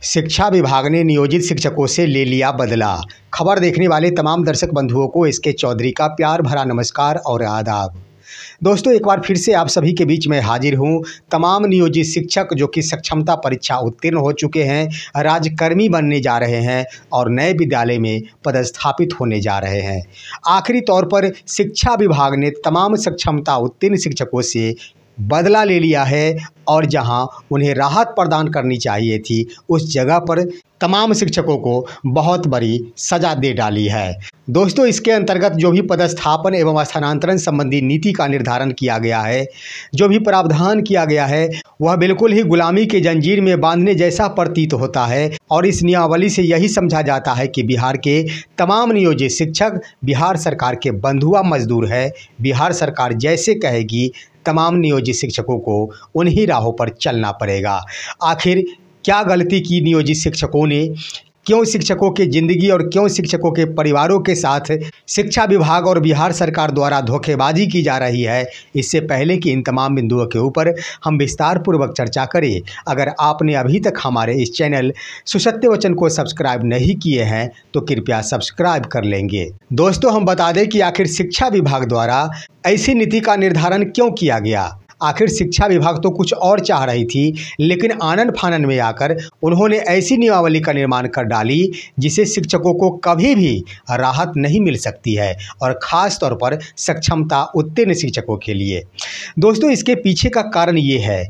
शिक्षा विभाग ने नियोजित शिक्षकों से ले लिया बदला। खबर देखने वाले तमाम दर्शक बंधुओं को एसके चौधरी का प्यार भरा नमस्कार और आदाब। दोस्तों, एक बार फिर से आप सभी के बीच में हाजिर हूं। तमाम नियोजित शिक्षक जो कि सक्षमता परीक्षा उत्तीर्ण हो चुके हैं, राज्यकर्मी बनने जा रहे हैं और नए विद्यालय में पदस्थापित होने जा रहे हैं। आखिरी तौर पर शिक्षा विभाग ने तमाम सक्षमता उत्तीर्ण शिक्षकों से बदला ले लिया है और जहां उन्हें राहत प्रदान करनी चाहिए थी, उस जगह पर तमाम शिक्षकों को बहुत बड़ी सजा दे डाली है। दोस्तों, इसके अंतर्गत जो भी पदस्थापन एवं स्थानांतरण संबंधी नीति का निर्धारण किया गया है, जो भी प्रावधान किया गया है, वह बिल्कुल ही गुलामी के जंजीर में बांधने जैसा प्रतीत होता है। और इस नियमावली से यही समझा जाता है कि बिहार के तमाम नियोजित शिक्षक बिहार सरकार के बंधुआ मजदूर है। बिहार सरकार जैसे कहेगी तमाम नियोजित शिक्षकों को उन्हीं राहों पर चलना पड़ेगा। आखिर क्या गलती की नियोजित शिक्षकों ने? क्यों शिक्षकों की ज़िंदगी और क्यों शिक्षकों के परिवारों के साथ शिक्षा विभाग और बिहार सरकार द्वारा धोखेबाजी की जा रही है? इससे पहले कि इन तमाम बिंदुओं के ऊपर हम विस्तार पूर्वक चर्चा करें, अगर आपने अभी तक हमारे इस चैनल सुसत्य वचन को सब्सक्राइब नहीं किए हैं तो कृपया सब्सक्राइब कर लेंगे। दोस्तों, हम बता दें कि आखिर शिक्षा विभाग द्वारा ऐसी नीति का निर्धारण क्यों किया गया। आखिर शिक्षा विभाग तो कुछ और चाह रही थी, लेकिन आनन फानन में आकर उन्होंने ऐसी नियमावली का निर्माण कर डाली जिसे शिक्षकों को कभी भी राहत नहीं मिल सकती है, और ख़ास तौर पर सक्षमता उत्तीर्ण शिक्षकों के लिए। दोस्तों, इसके पीछे का कारण ये है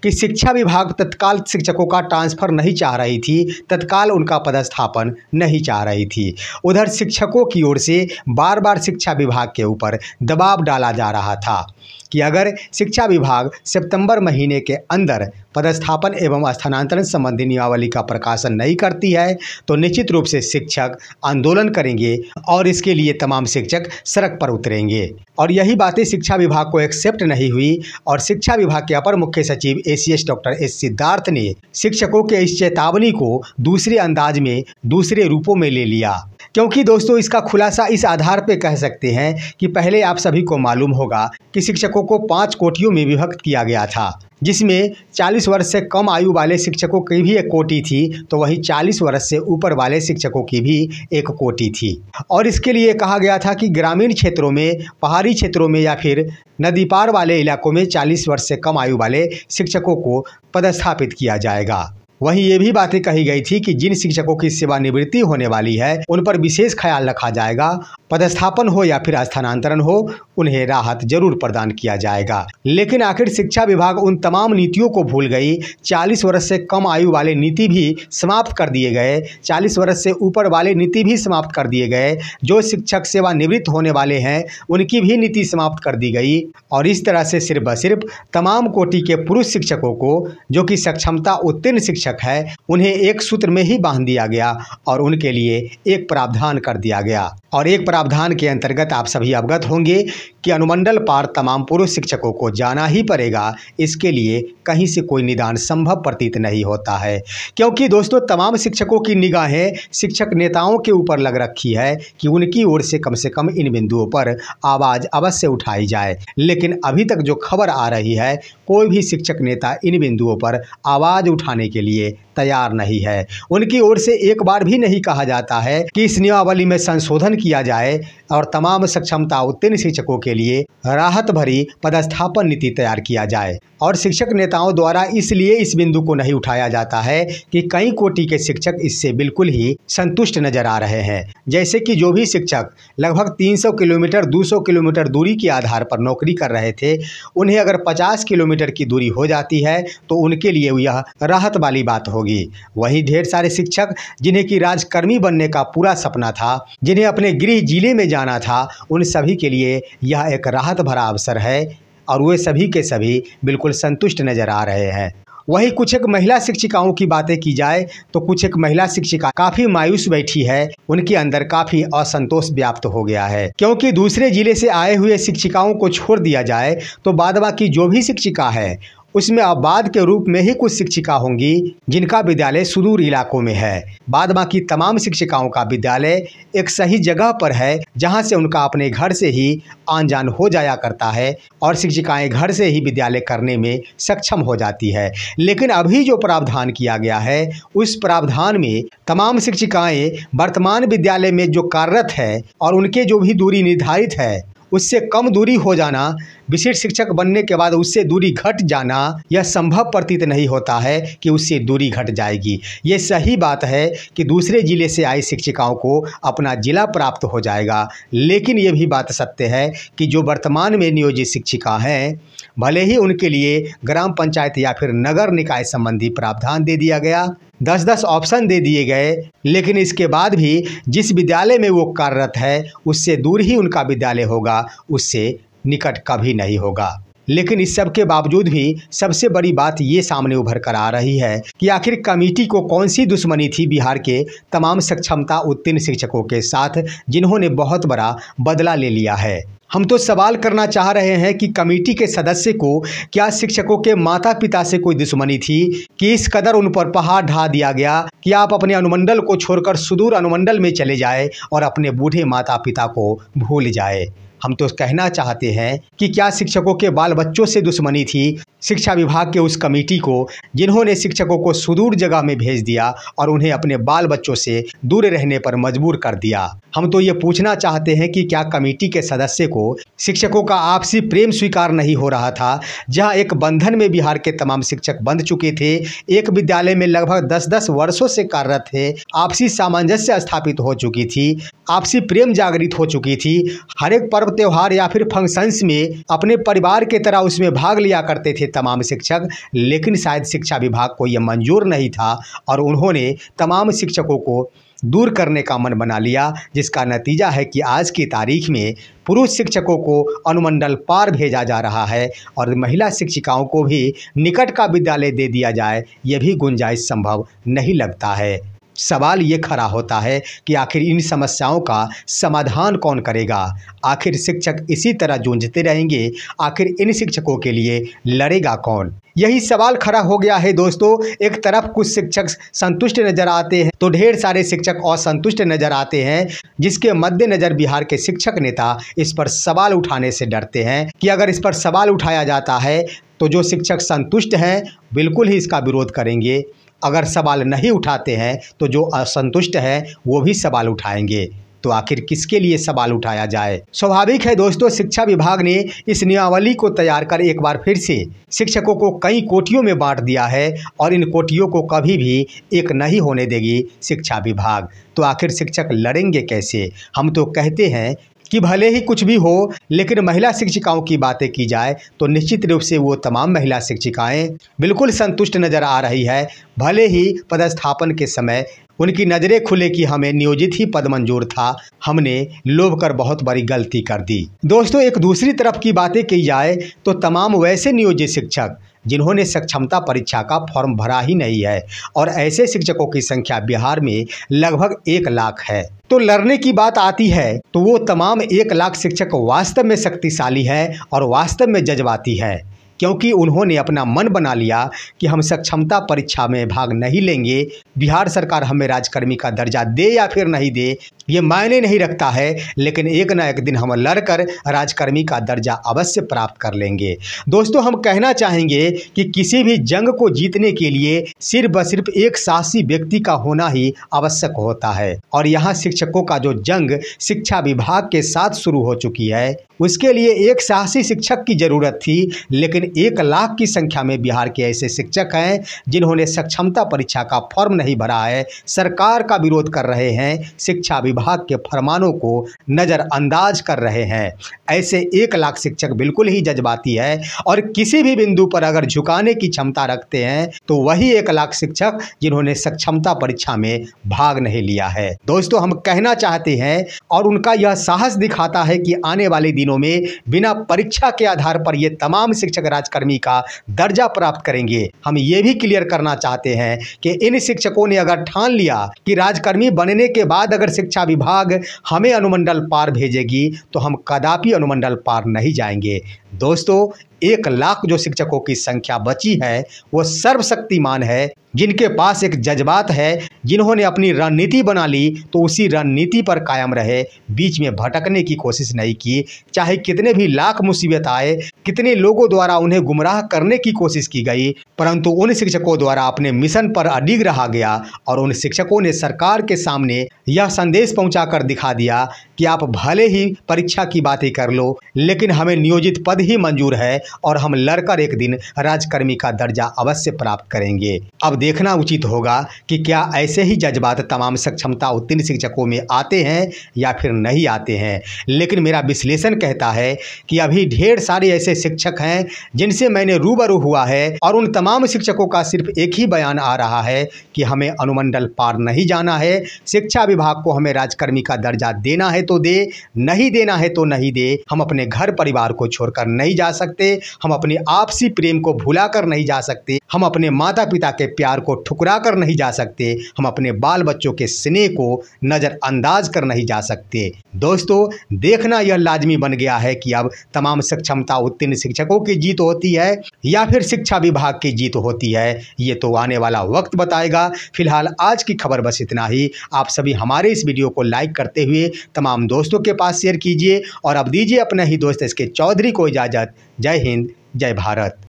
कि शिक्षा विभाग तत्काल शिक्षकों का ट्रांसफ़र नहीं चाह रही थी, तत्काल उनका पदस्थापन नहीं चाह रही थी। उधर शिक्षकों की ओर से बार बार शिक्षा विभाग के ऊपर दबाव डाला जा रहा था कि अगर शिक्षा विभाग सितंबर महीने के अंदर पदस्थापन एवं स्थानांतरण संबंधी नियमावली का प्रकाशन नहीं करती है तो निश्चित रूप से शिक्षक आंदोलन करेंगे और इसके लिए तमाम शिक्षक सड़क पर उतरेंगे। और यही बातें शिक्षा विभाग को एक्सेप्ट नहीं हुई और शिक्षा विभाग के अपर मुख्य सचिव ACS डॉक्टर एस सिद्धार्थ ने शिक्षकों के इस चेतावनी को दूसरे अंदाज में, दूसरे रूपों में ले लिया। क्योंकि दोस्तों, इसका खुलासा इस आधार पर कह सकते हैं कि पहले आप सभी को मालूम होगा कि शिक्षकों को 5 कोटियों में विभक्त किया गया था, जिसमें 40 वर्ष से कम आयु वाले शिक्षकों की भी एक कोटि थी, तो वहीं 40 वर्ष से ऊपर वाले शिक्षकों की भी एक कोटि थी। और इसके लिए कहा गया था कि ग्रामीण क्षेत्रों में, पहाड़ी क्षेत्रों में या फिर नदी पार वाले इलाकों में 40 वर्ष से कम आयु वाले शिक्षकों को पदस्थापित किया जाएगा। वहीं ये भी बातें कही गई थी कि जिन शिक्षकों की सेवानिवृत्ति होने वाली है उन पर विशेष ख्याल रखा जाएगा। पदस्थापन हो या फिर स्थानांतरण हो, उन्हें राहत जरूर प्रदान किया जाएगा। लेकिन आखिर शिक्षा विभाग उन तमाम नीतियों को भूल गई। 40 वर्ष से कम आयु वाले नीति भी समाप्त कर दिए गए, 40 वर्ष से ऊपर वाले नीति भी समाप्त कर दिए गए। जो शिक्षक सेवानिवृत्त होने वाले हैं उनकी भी नीति समाप्त कर दी गई। और इस तरह से सिर्फ व सिर्फ तमाम कोटि के पुरुष शिक्षकों को, जो कि सक्षमता उत्तीर्ण शिक्षक है, उन्हें एक सूत्र में ही बांध दिया गया और उनके लिए एक प्रावधान कर दिया गया। और एक प्रावधान के अंतर्गत आप सभी अवगत होंगे कि अनुमंडल पार तमाम पुरुष शिक्षकों को जाना ही पड़ेगा। इसके लिए कहीं से कोई निदान संभव प्रतीत नहीं होता है, क्योंकि दोस्तों तमाम शिक्षकों की निगाहें शिक्षक नेताओं के ऊपर लग रखी है कि उनकी ओर से कम इन बिंदुओं पर आवाज़ अवश्य उठाई जाए। लेकिन अभी तक जो खबर आ रही है, कोई भी शिक्षक नेता इन बिंदुओं पर आवाज़ उठाने के लिए तैयार नहीं है। उनकी ओर से एक बार भी नहीं कहा जाता है कि इस नियमावली में संशोधन किया जाए और तमाम सक्षमता उत्तीर्ण शिक्षकों के लिए राहत भरी पदस्थापन नीति तैयार किया जाए। और शिक्षक नेताओं द्वारा इसलिए इस बिंदु को नहीं उठाया जाता है कि कई कोटि के शिक्षक इससे बिल्कुल ही संतुष्ट नजर आ रहे हैं। जैसे कि जो भी शिक्षक लगभग 300 किलोमीटर 200 किलोमीटर दूरी के आधार पर नौकरी कर रहे थे, उन्हें अगर 50 किलोमीटर की दूरी हो जाती है तो उनके लिए यह राहत वाली बात होगी। वहीं ढेर सारे शिक्षक जिन्हें कि राज्यकर्मी बनने का पूरा सपना था, जिन्हें अपने गृह जिले में जाना था, उन सभी के लिए यह एक राहत भरा अवसर है और वे सभी के सभी बिल्कुल संतुष्ट नजर आ रहे हैं। वहीं कुछ एक महिला शिक्षिकाओं की बातें की जाए तो कुछ एक महिला शिक्षिका काफ़ी मायूस बैठी है। उनके अंदर काफ़ी असंतोष व्याप्त हो गया है, क्योंकि दूसरे जिले से आए हुए शिक्षिकाओं को छोड़ दिया जाए तो बाद बाकी जो भी शिक्षिका है उसमें आबाद के रूप में ही कुछ शिक्षिका होंगी जिनका विद्यालय सुदूर इलाकों में है। बाद बाकी तमाम शिक्षिकाओं का विद्यालय एक सही जगह पर है जहां से उनका अपने घर से ही आन जान हो जाया करता है और शिक्षिकाएं घर से ही विद्यालय करने में सक्षम हो जाती है। लेकिन अभी जो प्रावधान किया गया है उस प्रावधान में तमाम शिक्षिकाएं वर्तमान विद्यालय में जो कार्यरत है और उनके जो भी दूरी निर्धारित है उससे कम दूरी हो जाना, विशिष्ट शिक्षक बनने के बाद उससे दूरी घट जाना, यह संभव प्रतीत नहीं होता है कि उससे दूरी घट जाएगी। ये सही बात है कि दूसरे जिले से आई शिक्षिकाओं को अपना जिला प्राप्त हो जाएगा, लेकिन ये भी बात सत्य है कि जो वर्तमान में नियोजित शिक्षिका हैं भले ही उनके लिए ग्राम पंचायत या फिर नगर निकाय संबंधी प्रावधान दे दिया गया, 10-10 ऑप्शन दे दिए गए, लेकिन इसके बाद भी जिस विद्यालय में वो कार्यरत है उससे दूर ही उनका विद्यालय होगा, उससे निकट कभी नहीं होगा। लेकिन इस सब के बावजूद भी सबसे बड़ी बात ये सामने उभर कर आ रही है कि आखिर कमेटी को कौन सी दुश्मनी थी बिहार के तमाम सक्षमता उत्तीर्ण शिक्षकों के साथ जिन्होंने बहुत बड़ा बदला ले लिया है। हम तो सवाल करना चाह रहे हैं कि कमेटी के सदस्य को क्या शिक्षकों के माता पिता से कोई दुश्मनी थी कि इस कदर उन पर पहाड़ ढा दिया गया कि आप अपने अनुमंडल को छोड़कर सुदूर अनुमंडल में चले जाए और अपने बूढ़े माता पिता को भूल जाए। हम तो कहना चाहते हैं कि क्या शिक्षकों के बाल बच्चों से दुश्मनी थी शिक्षा विभाग के उस कमेटी को जिन्होंने शिक्षकों को सुदूर जगह में भेज दिया और उन्हें अपने बाल बच्चों से दूर रहने पर मजबूर कर दिया। हम तो ये पूछना चाहते हैं कि क्या कमेटी के सदस्य को शिक्षकों का आपसी प्रेम स्वीकार नहीं हो रहा था, जहां एक बंधन में बिहार के तमाम शिक्षक बंध चुके थे, एक विद्यालय में लगभग 10-10 वर्षों से कार्यरत थे, आपसी सामंजस्य स्थापित हो चुकी थी, आपसी प्रेम जागृत हो चुकी थी, हर एक पर्व त्योहार या फिर फंक्शंस में अपने परिवार के तरह उसमें भाग लिया करते थे तमाम शिक्षक। लेकिन शायद शिक्षा विभाग को यह मंजूर नहीं था और उन्होंने तमाम शिक्षकों को दूर करने का मन बना लिया, जिसका नतीजा है कि आज की तारीख में पुरुष शिक्षकों को अनुमंडल पार भेजा जा रहा है और महिला शिक्षिकाओं को भी निकट का विद्यालय दे दिया जाए, यह भी गुंजाइश संभव नहीं लगता है। सवाल ये खड़ा होता है कि आखिर इन समस्याओं का समाधान कौन करेगा? आखिर शिक्षक इसी तरह जूझते रहेंगे? आखिर इन शिक्षकों के लिए लड़ेगा कौन? यही सवाल खड़ा हो गया है दोस्तों। एक तरफ कुछ शिक्षक संतुष्ट नजर आते हैं तो ढेर सारे शिक्षक असंतुष्ट नजर आते हैं, जिसके मद्देनजर बिहार के शिक्षक नेता इस पर सवाल उठाने से डरते हैं कि अगर इस पर सवाल उठाया जाता है तो जो शिक्षक संतुष्ट हैं बिल्कुल ही इसका विरोध करेंगे, अगर सवाल नहीं उठाते हैं तो जो असंतुष्ट हैं वो भी सवाल उठाएंगे। तो आखिर किसके लिए सवाल उठाया जाए? स्वाभाविक है दोस्तों, शिक्षा विभाग ने इस नियमावली को तैयार कर एक बार फिर से शिक्षकों को कई कोटियों में बांट दिया है और इन कोटियों को कभी भी एक नहीं होने देगी शिक्षा विभाग। तो आखिर शिक्षक लड़ेंगे कैसे? हम तो कहते हैं कि भले ही कुछ भी हो, लेकिन महिला शिक्षिकाओं की बातें की जाए तो निश्चित रूप से वो तमाम महिला शिक्षिकाएं बिल्कुल संतुष्ट नजर आ रही है। भले ही पदस्थापन के समय उनकी नज़रें खुले कि हमें नियोजित ही पद मंजूर था, हमने लोभ कर बहुत बड़ी गलती कर दी। दोस्तों, एक दूसरी तरफ की बातें की जाए तो तमाम वैसे नियोजित शिक्षक जिन्होंने सक्षमता परीक्षा का फॉर्म भरा ही नहीं है और ऐसे शिक्षकों की संख्या बिहार में लगभग 1 लाख है। तो लड़ने की बात आती है तो वो तमाम 1 लाख शिक्षक वास्तव में शक्तिशाली है और वास्तव में जज्बाती है, क्योंकि उन्होंने अपना मन बना लिया कि हम सक्षमता परीक्षा में भाग नहीं लेंगे। बिहार सरकार हमें राजकर्मी का दर्जा दे या फिर नहीं दे ये मायने नहीं रखता है, लेकिन एक ना एक दिन हम लड़कर राजकर्मी का दर्जा अवश्य प्राप्त कर लेंगे। दोस्तों, हम कहना चाहेंगे कि किसी भी जंग को जीतने के लिए सिर्फ व सिर्फ एक साहसी व्यक्ति का होना ही आवश्यक होता है और यहाँ शिक्षकों का जो जंग शिक्षा विभाग के साथ शुरू हो चुकी है, उसके लिए एक साहसी शिक्षक की जरूरत थी, लेकिन 1 लाख की संख्या में बिहार के ऐसे शिक्षक हैं जिन्होंने सक्षमता परीक्षा का फॉर्म नहीं भरा है, सरकार का विरोध कर रहे हैं, शिक्षा विभाग के फरमानों को नज़रअंदाज कर रहे हैं। ऐसे 1 लाख शिक्षक बिल्कुल ही जज्बाती है और किसी भी बिंदु पर अगर झुकाने की क्षमता रखते हैं तो वही 1 लाख शिक्षक जिन्होंने सक्षमता परीक्षा में भाग नहीं लिया है। दोस्तों, हम कहना चाहते हैं और उनका यह साहस दिखाता है कि आने वाले दिनों में बिना परीक्षा के आधार पर ये तमाम शिक्षक राजकर्मी का दर्जा प्राप्त करेंगे। हम ये भी क्लियर करना चाहते हैं कि इन शिक्षकों ने अगर ठान लिया कि राजकर्मी बनने के बाद अगर शिक्षा शिक्षा विभाग हमें अनुमंडल पार भेजेगी तो हम कदापि अनुमंडल पार नहीं जाएंगे। दोस्तों, 1 लाख जो शिक्षकों की संख्या बची है वो सर्वशक्तिमान है, जिनके पास एक जज्बात है, जिन्होंने अपनी रणनीति बना ली तो उसी रणनीति पर कायम रहे, बीच में भटकने की कोशिश नहीं की। चाहे कितने भी लाख मुसीबत आए, कितने लोगों द्वारा उन्हें गुमराह करने की कोशिश की गई, परंतु उन शिक्षकों द्वारा अपने मिशन पर अडिग रहा गया और उन शिक्षकों ने सरकार के सामने यह संदेश पहुंचाकर दिखा दिया कि आप भले ही परीक्षा की बातें कर लो, लेकिन हमें नियोजित पद ही मंजूर है और हम लड़कर एक दिन राजकर्मी का दर्जा अवश्य प्राप्त करेंगे। अब देखना उचित होगा कि क्या ऐसे ही जज्बात तमाम सक्षमता उत्तीर्ण शिक्षकों में आते हैं या फिर नहीं आते हैं। लेकिन मेरा विश्लेषण कहता है कि अभी ढेर सारे ऐसे शिक्षक हैं जिनसे मैंने रूबरू हुआ है और उन तमाम शिक्षकों का सिर्फ एक ही बयान आ रहा है कि हमें अनुमंडल पार नहीं जाना है, शिक्षा विभाग को हमें राजकर्मी का दर्जा देना है तो दे, नहीं देना है तो नहीं दे। हम अपने घर परिवार को छोड़कर नहीं जा सकते, हम अपने आपसी प्रेम को भुलाकर नहीं जा सकते, हम अपने माता पिता के प्यार को ठुकरा कर नहीं जा सकते, हम अपने बाल बच्चों के स्नेह को नज़रअंदाज कर नहीं जा सकते। दोस्तों, देखना यह लाजमी बन गया है कि अब तमाम सक्षमता उत्तीर्ण शिक्षकों की जीत होती है या फिर शिक्षा विभाग की जीत होती है, ये तो आने वाला वक्त बताएगा। फिलहाल आज की खबर बस इतना ही। आप सभी हमारे इस वीडियो को लाइक करते हुए तमाम दोस्तों के पास शेयर कीजिए और अब दीजिए अपने ही दोस्त SK चौधरी को इजाज़त। जय हिंद, जय भारत।